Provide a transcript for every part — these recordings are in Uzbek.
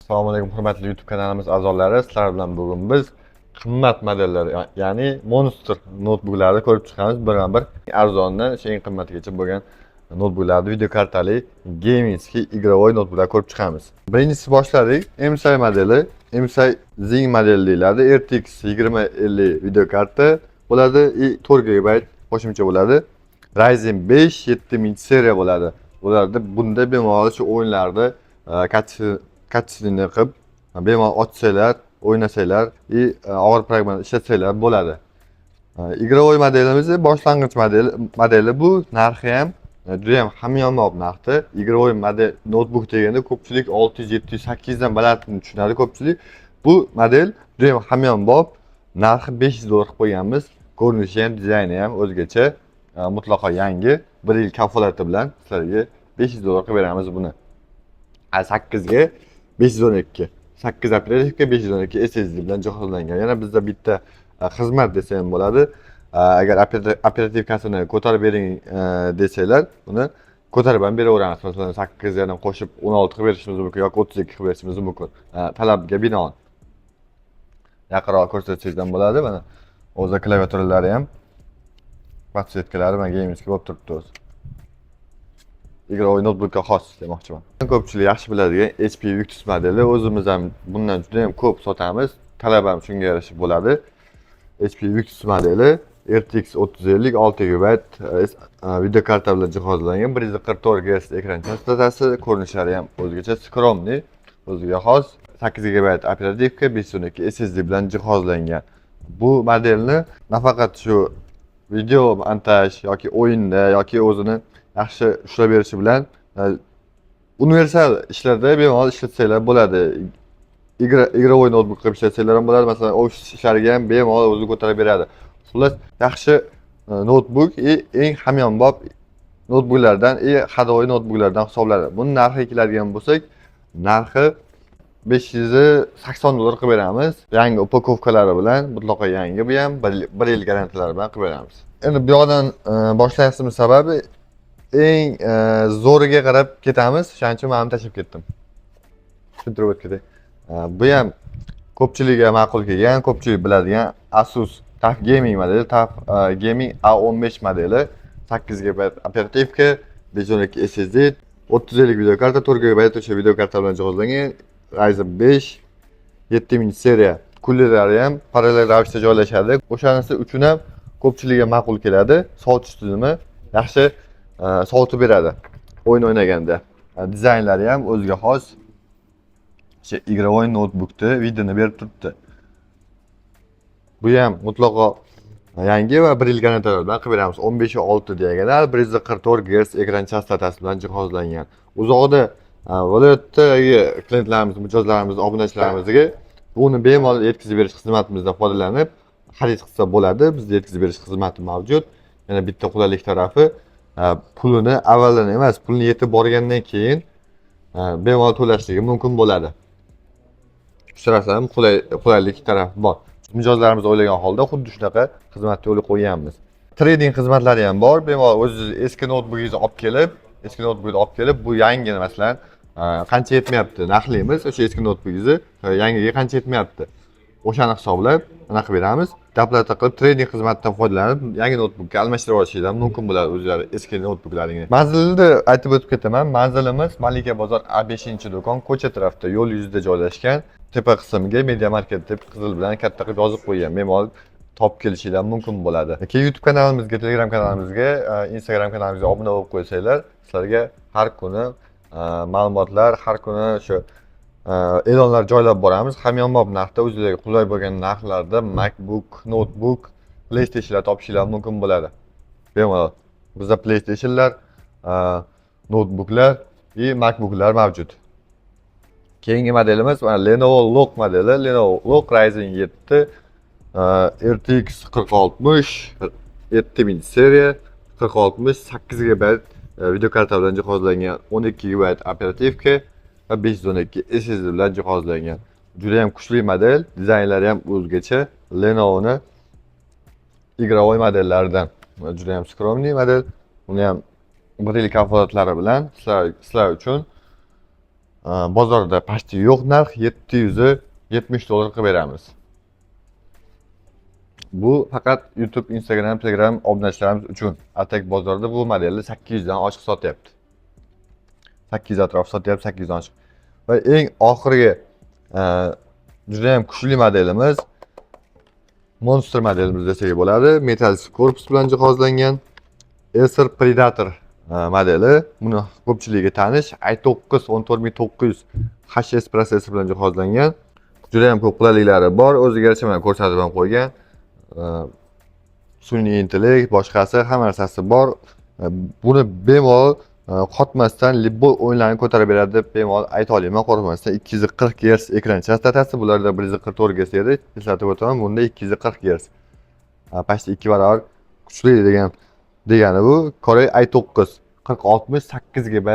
Assalomu alaykum hurmatli YouTube kanalimiz a'zolari. Sizlar bilan bugun biz qimmat modellar, ya'ni Monster notebooklarni ko'rib chiqamiz birma-bir. Arzondan eng qimmatigacha bo'lgan notebooklarni video kartali gamingskiy игровой notebooklar ko'rib chiqamiz. Birinchisi boshladik. MSI modeli, MSI Zing modeli deyiladi. RTX 2050 video karta bo'ladi. 4 GB qo'shimcha bo'ladi. Ryzen 5 7000 seriya bo'ladi. Bunda bemalol shu o'yinlarda kachchilikni qilib bemalol ochsanglar, o'ynasanglar og'ir program ishlatsanglar bo'ladi. Игровой modelimiz boshlang'ich modeli bu. Narxi ham juda ham hamyonbop narxda. Игровой model notebook deganda ko'pchilik 600, 700, 800 dan balandini tushunadi ko'pchilik. Bu model juda ham hamyonbop. Narxi $500 qilib qo'yganmiz. Ko'rinishi ham, dizayni ham o'zgacha, mutlaqo yangi. 1 yil kafolati bilan sizlarga $500 qilib beramiz buni. 8 ga 512, 8 operativka 512 SSD bilan jihozlangan. Yana bizda bitta xizmat desa ham bo'ladi. Agar operativkasini ko'tarib bering desanglar, uni ko'tarib ham beraveramiz. Masalan, 8 dan qo'shib 16 qilib berishimiz mumkin yoki 32 qilib berishimiz mumkin. Talabga binoan. Yaqinroq ko'rsatsangiz ham bo'ladi. Mana o'zi klaviaturalari ham, podsetkalari mana gamingskiy bo'lib turibdi o'zi. Игровой notebookga xos demoqchiman. Ko'pchilik yaxshi biladigan HP Victus modeli. O'zimiz ham bundan juda ham ko'p sotamiz. Talab ham shunga yarasha bo'ladi. HP Victus modeli RTX 3050 6 GB video karta bilan jihozlangan. 144 Hz ekran chastotasi, ko'rinishlari ham o'zgacha skromniy, o'ziga xos. 8 GB operativka 512 SSD bilan jihozlangan. Bu modelni nafaqat shu video montaj yoki o'yinda yoki o'zini yaxshi ushlab berishi bilan universal ishlarda bemalol ishlatsanglar bo'ladi. Игровой notebook qilib ishlatsanglar ham bo'ladi. Masalan, ofis ishlariga ham bemalol o'zi ko'tarib beradi. Xullas, yaxshi notebook eng hamyonbop notebooklardan, ходовой notebooklardan hisoblanadi. Buni narxiga keladigan bo'lsak, narxi $580 qilib beramiz. Yangi upakovkalari bilan, mutlaqo yangi, bu ham 1 yil garantiyalari bilan qilib beramiz. Endi bu yoqdan boshlayapsizmi sababi eng zo'riga qarab ketamiz. Shuning uchun men tashlab ketdim. Tushuntirib o'tgay. Bu ham ko'pchilikga ma'qul kelgan, ko'pchilik biladigan Asus TUF Gaming modeli, TUF Gaming A15 modeli, 8 GB operativka, 512 SSD, 350 video karta, 4 GB o'sha video karta bilan jihozlangan. Ryzen 5 7000 seriya. Kullilari ham parallel ravishda joylashadi. O'shanisi uchun ham ko'pchilikga ma'qul keladi. Sovutish tizimi yaxshi sovutib beradi o'yin o'ynaganda. Dizaynlari ham o'ziga xos. O'sha игровой notebookda videoni berib turibdi. Bu ham mutlaqo yangi va 1 yil garantiya bilan qilib beramiz. 15.6 diagonal 144 Hz ekran chastotasi bilan jihozlangan. Uzoqda viloyatdagi klientlarimiz, mijozlarimiz, obunachilarimizga buni bemalol yetkazib berish xizmatimizdan foydalanib xarid qilsa bo'ladi. Bizda yetkazib berish xizmati mavjud. Yana bitta qulaylik tarafi, pulini avvaldan emas, pulni yetib borgandan keyin bemalol to'lashligi mumkin bo'ladi. Shu narsa ham qulaylik tarafi bor. Mijozlarimiz o'ylagan holda xuddi shunaqa xizmatni yo'lga qo'yganmiz. Trading xizmatlari ham bor. Bemalol o'zingiz eski notebookingizni olib kelib, bu yangini masalan qancha yetmayapti, narxlaymiz. O'sha eski notebookingizni yangiga qancha yetmayapti. O'shani hisoblab anaqa beramiz. Doplata qilib trading xizmatidan foydalanib yangi notebookka almashtirib olishingiz ham mumkin bo'ladi o'zlari eski notebooklaringizni. Manzilni aytib o'tib ketaman. Manzilimiz Malika bozor A5-do'kon, ko'cha tarafda, yo'l yuzida joylashgan. Tepa qismiga Media Market deb qizil bilan katta qilib yozib qo'ygan. Bemalol topib kelishingiz mumkin bo'ladi. Keyin YouTube kanalimizga, Telegram kanalimizga, Instagram kanalimizga obuna bo'lib qo'ysanglar, sizlarga har kuni ma'lumotlar, har kuni shu e'lonlar joylab boramiz. Hamyonbop narxda, o'zingizga qulay bo'lgan narxlarda MacBook, notebook, PlayStationlar topishingiz mumkin bo'ladi. Bemalol. Bizda PlayStationlar, notebooklar va MacBooklar mavjud. Keyingi modelimiz Lenovo Lock modeli. Lenovo Lock Ryzen 7 RTX 4060 7000 seriya, 4060 8 GB video karta bilan jihozlangan, 12 GB operativka va 512 SSD bilan jihozlangan. Juda ham kuchli model, dizaynlari ham o'zgacha. Lenovo'ning игровой modellaridan. Juda ham skromniy model. Uni ham 1 yil kafolatlari bilan sizlar uchun bozorda pasti yo'q narx $770 qilib beramiz. Bu faqat YouTube, Instagram, Telegram obunachilarimiz uchun. Atak bozorda bu modelni 800 dan oshiq sotyapti. 800 atrof sotyapti, 800 dan oshiq. Va eng oxirgi juda ham kuchli modelimiz Monster modelimiz desak bo'ladi. Metalik korpus bilan jihozlangan Acer Predator modeli. Buni ko'pchiligiga tanish i9 14900 HS prosessor bilan jihozlangan. Juda ham ko'p qulayliklari bor. O'ziga yarasha mana ko'rsatib ham qo'ygan. Sun'iy intellekt, boshqasi hamma narsasi bor. Buni bemalol qotmasdan libboy o'yinlarni ko'tarib beradi deb bemalol ayta olaman. Qo'rqmasdan 240 Hz ekran chastotasi, bularda 144 Hz edi. Eslatib o'taman, bunda 240 Hz. Pasti 2 barobar kuchli degani bu. Core i9 4068 GB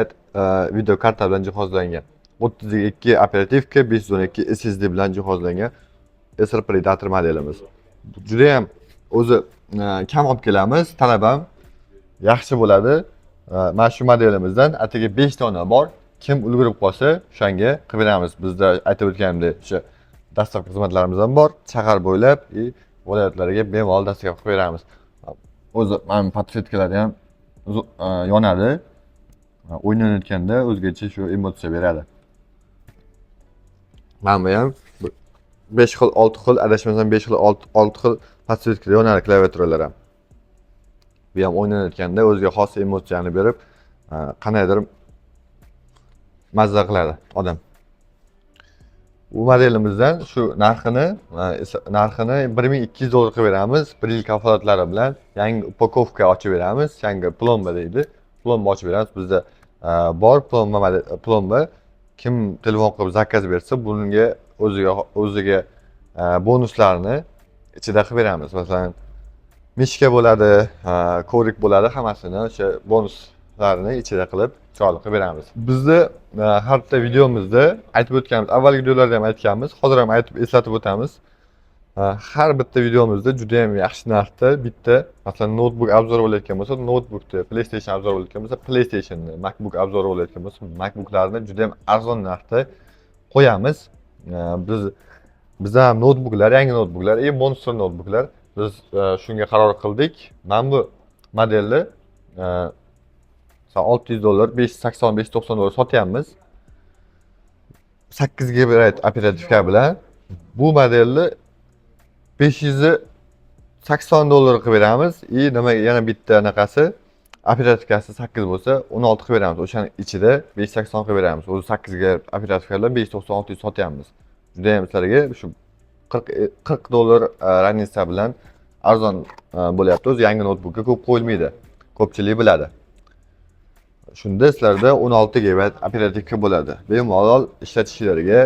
video karta bilan jihozlangan. 32 operativka, 512 SSD bilan jihozlangan Acer Predator modelimiz. Juda ham o'zi kam olib kelamiz, talab ham yaxshi bo'ladi. Mana shu modelimizdan atigi 5 dona bor. Kim ulgurib qolsa, o'shanga qilib beramiz. Bizda aytib o'tganimdek, o'sha dastlabki xizmatlarimiz ham bor. Shahar bo'ylab viloyatlarga bemalol dastlab qilib beramiz. O'zi mana podfetkalar ham yonadi. O'ynanayotganda o'zgacha shu emotsiya beradi. Mana bu ham 5 xil, 6 xil, adashmasam 5 xil, 6 xil podfetkada yonadi klaviaturalar ham. Bu ham o'ynanayotganda o'ziga xos emotsiyani berib, qanaydir mazza qiladi odam. Bu modelimizdan shu narxini $1200 qilib beramiz. 1 yil kafolatlari bilan yangi upakovka ochib beramiz. Yangi plomba deydi. Plomba ochib beramiz. Bizda bor plomba. Kim telefon qilib zakaz bersa, bunga o'ziga bonuslarni ichida qilib beramiz. Masalan, mishka bo'ladi, ko'rik bo'ladi, hammasini o'sha bonuslarni ichida qilib chiroyli qilib beramiz. Bizni har bitta videomizda aytib o'tganmiz, avvalgi videolarda ham aytganmiz, hozir ham aytib eslatib o'tamiz. Har bitta videomizda juda ham yaxshi narxda bitta, masalan, notebook obzor bo'layotgan bo'lsa, notebookni, PlayStation obzor bo'layotgan bo'lsa, PlayStation'ni, MacBook obzor bo'layotgan bo'lsa, MacBooklarni juda ham arzon narxda qo'yamiz. Bizda ham notebooklar, yangi notebooklar, Monster notebooklar. Biz shunga qaror qildik. Mana bu modelni $600, 580, $590 sotyapmiz. 8 GB operativka bilan bu modelni $580 qilib beramiz. Nima yana bitta anaqasi operativkasi 8 bo'lsa, 16 qilib beramiz. O'shaning ichida 580 qilib beramiz. O'zi 8 GB operativka bilan 590 sotyapmiz. Juda ham sizlarga shu $40 raznica bilan arzon bo'lyapti. O'zi yangi notebookga ko'p qo'yilmaydi. Ko'pchilik biladi. Shunda sizlarda 16 GB operativka bo'ladi. Bemalol ishlatishlariga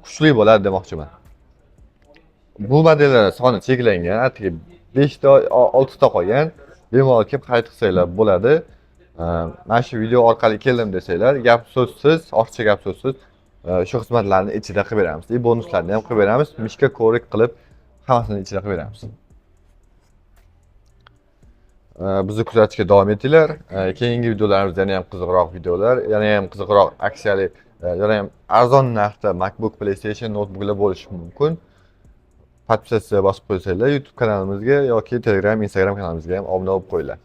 kuchli bo'ladi demoqchiman. Bu modellar soni cheklangan, atigi 5 ta, 6 ta qolgan. Bemalol kelib xarid qilsanglar bo'ladi. Mana shu video orqali keldim desanglar, gap so'zsiz, ortiqcha gap so'zsiz shu xizmatlarni ichida qilib beramiz. Bonuslarni ham qilib beramiz. Mishka ko'rik qilib hammasini ichida qilib beramiz. Bizni kuzatishga davom etinglar. Keyingi videolarimizda yana ham qiziqroq videolar, yana ham qiziqroq aksiyali, yana ham arzon narxda MacBook, PlayStation notebooklar bo'lishi mumkin. Podpisatsiya bosib qo'ysanglar YouTube kanalimizga yoki Telegram, Instagram kanalimizga ham obuna bo'lib qo'yinglar.